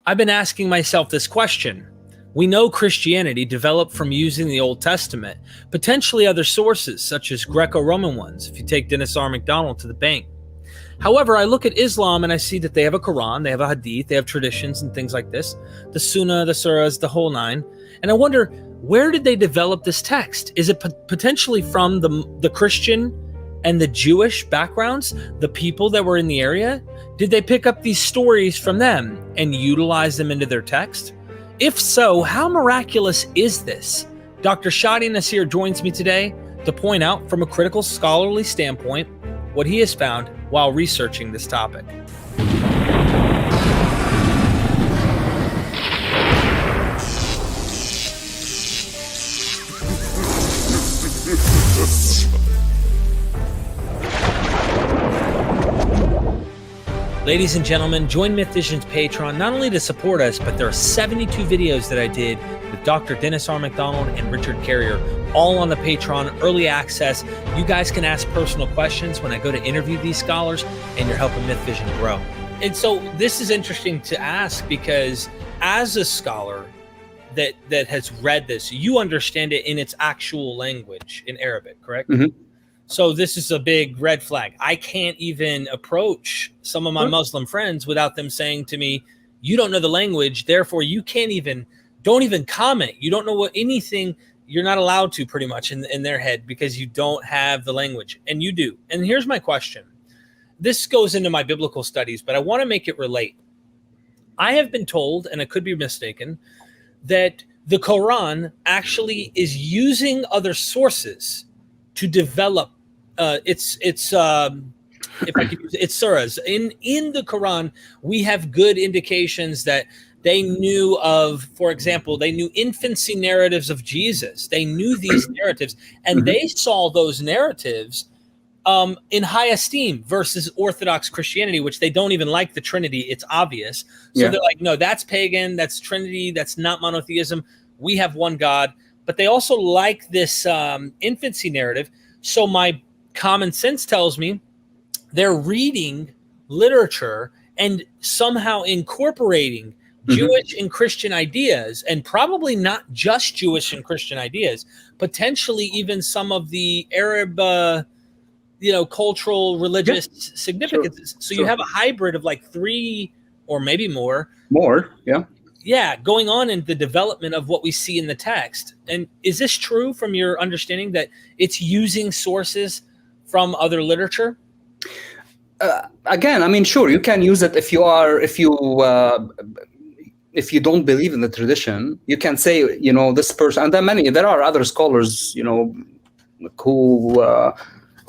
I've been asking myself this question. We know Christianity developed from using the Old Testament, potentially other sources, such as Greco-Roman ones, if you take Dennis R. MacDonald to the bank. However, I look at Islam and I see that they have a Quran, they have a Hadith, they have traditions and things like this, the Sunnah, the Surahs, the whole nine. And I wonder, where did they develop this text? Is it potentially from the Christian and the Jewish backgrounds, the people that were in the area? Did they pick up these stories from them and utilize them into their text? If so, how miraculous is this? Dr. Shadi Nasir joins me today to point out from a critical scholarly standpoint what he has found while researching this topic. Ladies and gentlemen, join Myth Vision's Patreon not only to support us, but there are 72 videos that I did with Dr. Dennis R. MacDonald and Richard Carrier, all on the Patreon, early access. You guys can ask personal questions when I go to interview these scholars, and you're helping Myth Vision grow. And so this is interesting to ask because as a scholar that has read this, you understand it in its actual language in Arabic, correct? Mm-hmm. So this is a big red flag. I can't even approach some of my Muslim friends without them saying to me, you don't know the language, therefore you don't even comment. You don't know what anything, you're not allowed to pretty much in their head because you don't have the language, and you do. And here's my question. This goes into my biblical studies, but I want to make it relate. I have been told, and I could be mistaken, that the Quran actually is using other sources to develop it's if I could use it, it's surahs. In the Quran, we have good indications that they knew of, for example, they knew infancy narratives of Jesus. They knew these narratives, and they saw those narratives in high esteem versus Orthodox Christianity, which they don't even like the Trinity. It's obvious. So they're like, no, that's pagan, that's Trinity, that's not monotheism. We have one God. But they also like this infancy narrative. So my common sense tells me they're reading literature and somehow incorporating Jewish and Christian ideas, and probably not just Jewish and Christian ideas, potentially even some of the Arab, cultural, religious significances. So you have a hybrid of like three or maybe more. Going on in the development of what we see in the text. And is this true from your understanding that it's using sources from other literature? Again, I mean, sure, you can use it if you don't believe in the tradition. You can say, this person, and there are other scholars, who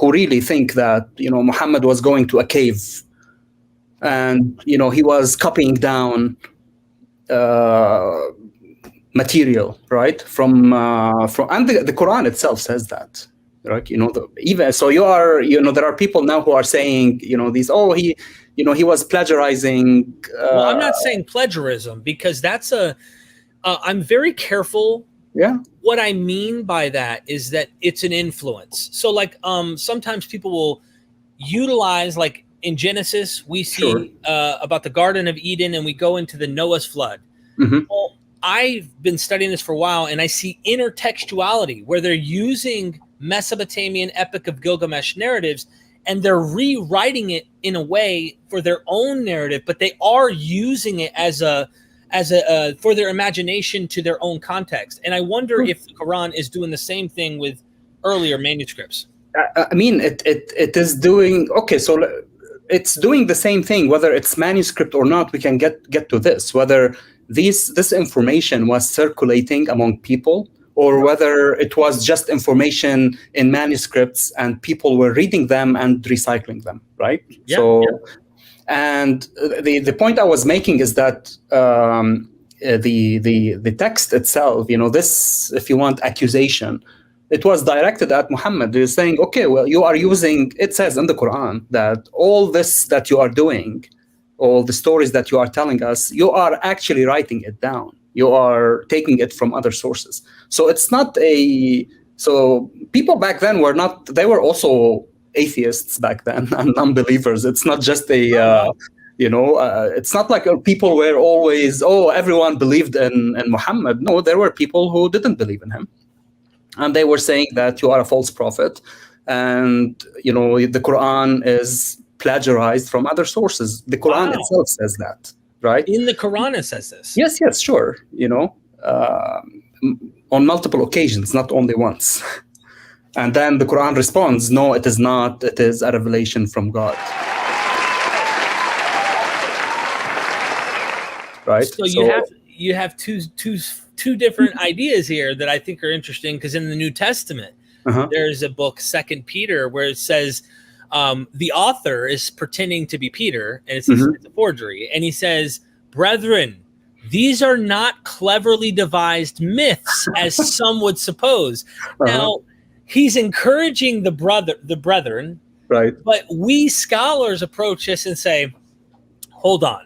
really think that, Muhammad was going to a cave and, he was copying down material, right? From and the Quran itself says that, right? Even so, there are people now who are saying, he was plagiarizing. Well, I'm not saying plagiarism because that's I'm very careful. Yeah. What I mean by that is that it's an influence. So like, sometimes people will utilize, like in Genesis, we see about the Garden of Eden, and we go into the Noah's flood. Mm-hmm. Well, I've been studying this for a while, and I see intertextuality where they're using Mesopotamian Epic of Gilgamesh narratives, and they're rewriting it in a way for their own narrative, but they are using it as a for their imagination to their own context. And I wonder if the Quran is doing the same thing with earlier manuscripts. I mean, it is doing so. It's doing the same thing, whether it's manuscript or not. We can get to this, whether this information was circulating among people, or whether it was just information in manuscripts and people were reading them and recycling them, right? And the point I was making is that the text itself, this, if you want, accusation, it was directed at Muhammad. They're saying, okay, well, you are using, it says in the Quran that all this that you are doing, all the stories that you are telling us, you are actually writing it down. You are taking it from other sources. So it's not so people back then they were also atheists back then and unbelievers. It's not just It's not like people were always, everyone believed in Muhammad. No, there were people who didn't believe in him. And they were saying that you are a false prophet. And, the Quran is plagiarized from other sources. The Quran itself says that, right? In the Quran, it says this. Yes, sure. On multiple occasions, not only once. And then the Quran responds, no, it is not. It is a revelation from God. Right. So you have two different ideas here that I think are interesting, because in the New Testament, there's a book, 2 Peter, where it says the author is pretending to be Peter, and it's a forgery. And he says, brethren, these are not cleverly devised myths, as some would suppose. Now, he's encouraging the brethren, right? But we scholars approach this and say, hold on.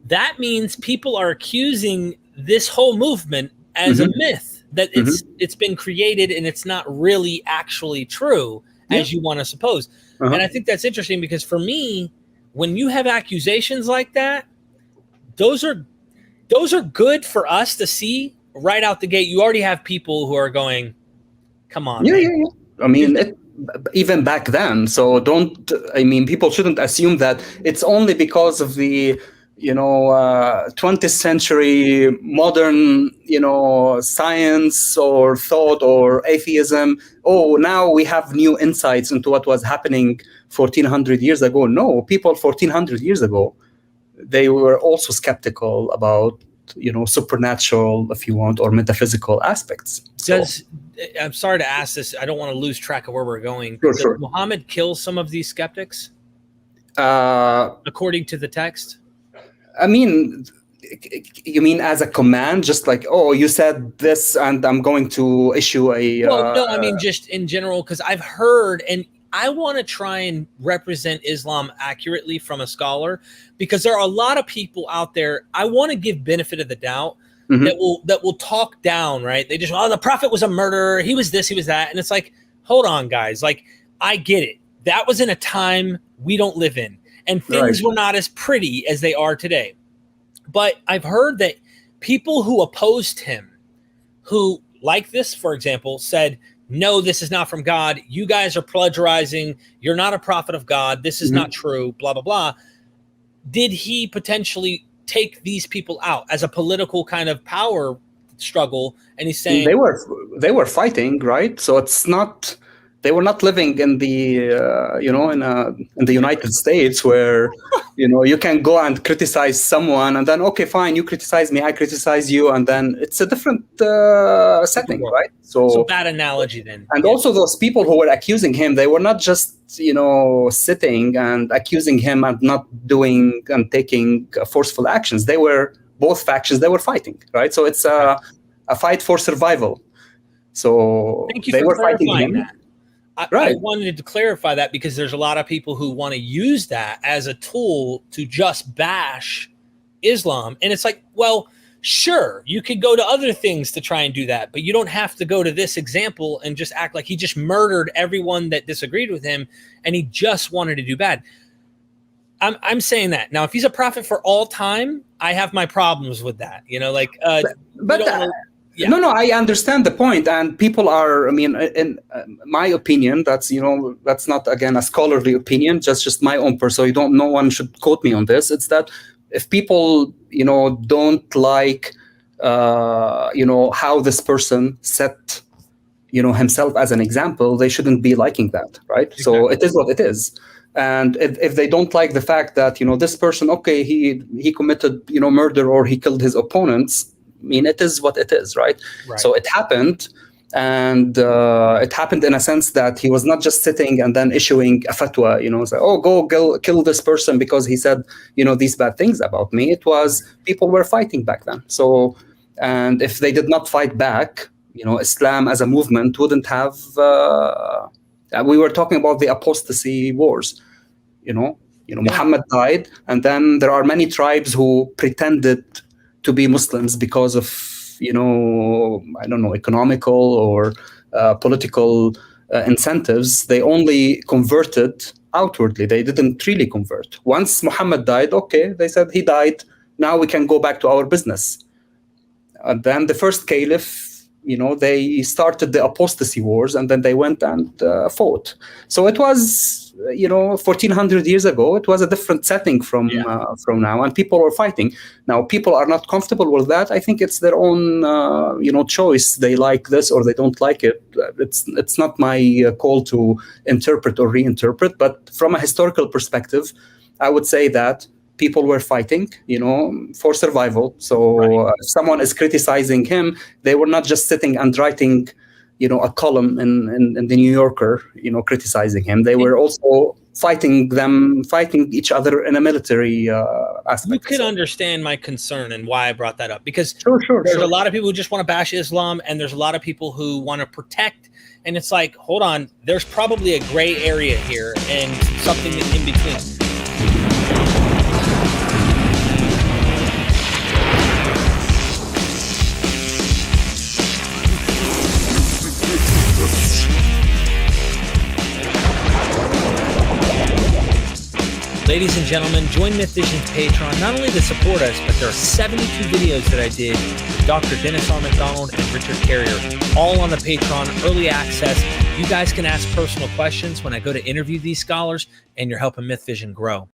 That means people are accusing this whole movement as a myth, that it's been created and it's not really actually true, as you want to suppose. And I think that's interesting, because for me, when you have accusations like that, those are good for us to see right out the gate. You already have people who are going, come on. Yeah. I mean, even back then. So people shouldn't assume that it's only because of the 20th century modern, science or thought or atheism. Now we have new insights into what was happening 1400 years ago. No, people 1400 years ago, they were also skeptical about, supernatural, if you want, or metaphysical aspects. I'm sorry to ask this. I don't want to lose track of where we're going. Sure. Does Muhammad kill some of these skeptics? According to the text? I mean, you mean as a command, just like, you said this, and I'm going to issue a... no, I mean just in general, because I've heard, and I want to try and represent Islam accurately from a scholar, because there are a lot of people out there. I want to give benefit of the doubt that will talk down, right? They just, the prophet was a murderer. He was this, he was that. And it's like, hold on, guys. Like, I get it. That was in a time we don't live in. And things were not as pretty as they are today. But I've heard that people who opposed him, who, like this, for example, said, no, this is not from God. You guys are plagiarizing. You're not a prophet of God. This is not true, blah, blah, blah. Did he potentially take these people out as a political kind of power struggle? And he's saying... They were fighting, right? So it's not... They were not living in the, in the United States, where, you can go and criticize someone, and then, okay, fine, you criticize me, I criticize you, and then it's a different setting, right? So bad analogy then. And also those people who were accusing him, they were not just, sitting and accusing him and not doing and taking forceful actions. They were, both factions, they were fighting, right? So it's a fight for survival. So they were fighting him. That. I wanted to clarify that, because there's a lot of people who want to use that as a tool to just bash Islam. And it's like, well, sure, you could go to other things to try and do that, but you don't have to go to this example and just act like he just murdered everyone that disagreed with him and he just wanted to do bad. I'm saying that. Now, if he's a prophet for all time, I have my problems with that. No, I understand the point, and people are, in my opinion, that's not, again, a scholarly opinion, just my own personal, no one should quote me on this. It's that if people, don't like, how this person set, himself as an example, they shouldn't be liking that, right? Exactly. So it is what it is. And if they don't like the fact that, this person, okay, he committed, murder, or he killed his opponents, it is what it is, right? So it happened, and it happened in a sense that he was not just sitting and then issuing a fatwa, say, go kill this person because he said, these bad things about me. It was, people were fighting back then. So, and if they did not fight back, Islam as a movement wouldn't have, we were talking about the apostasy wars, Muhammad died, and then there are many tribes who pretended to be Muslims because of, economical or political incentives. They only converted outwardly. They didn't really convert. Once Muhammad died, okay, they said he died. Now we can go back to our business. And then the first caliph, they started the apostasy wars, and then they went and fought. So it was, 1400 years ago, it was a different setting from now, and people were fighting. Now, people are not comfortable with that. I think it's their own, choice. They like this or they don't like it. It's not my call to interpret or reinterpret. But from a historical perspective, I would say that people were fighting, for survival. So if someone is criticizing him, they were not just sitting and writing, a column in the New Yorker, criticizing him. They were also fighting each other in a military aspect. You could understand my concern and why I brought that up, because there's a lot of people who just want to bash Islam, and there's a lot of people who want to protect. And it's like, hold on, there's probably a gray area here and something in between. Ladies and gentlemen, join Myth Vision's Patreon, not only to support us, but there are 72 videos that I did with Dr. Dennis R. McDonald and Richard Carrier, all on the Patreon, early access. You guys can ask personal questions when I go to interview these scholars, and you're helping Myth Vision grow.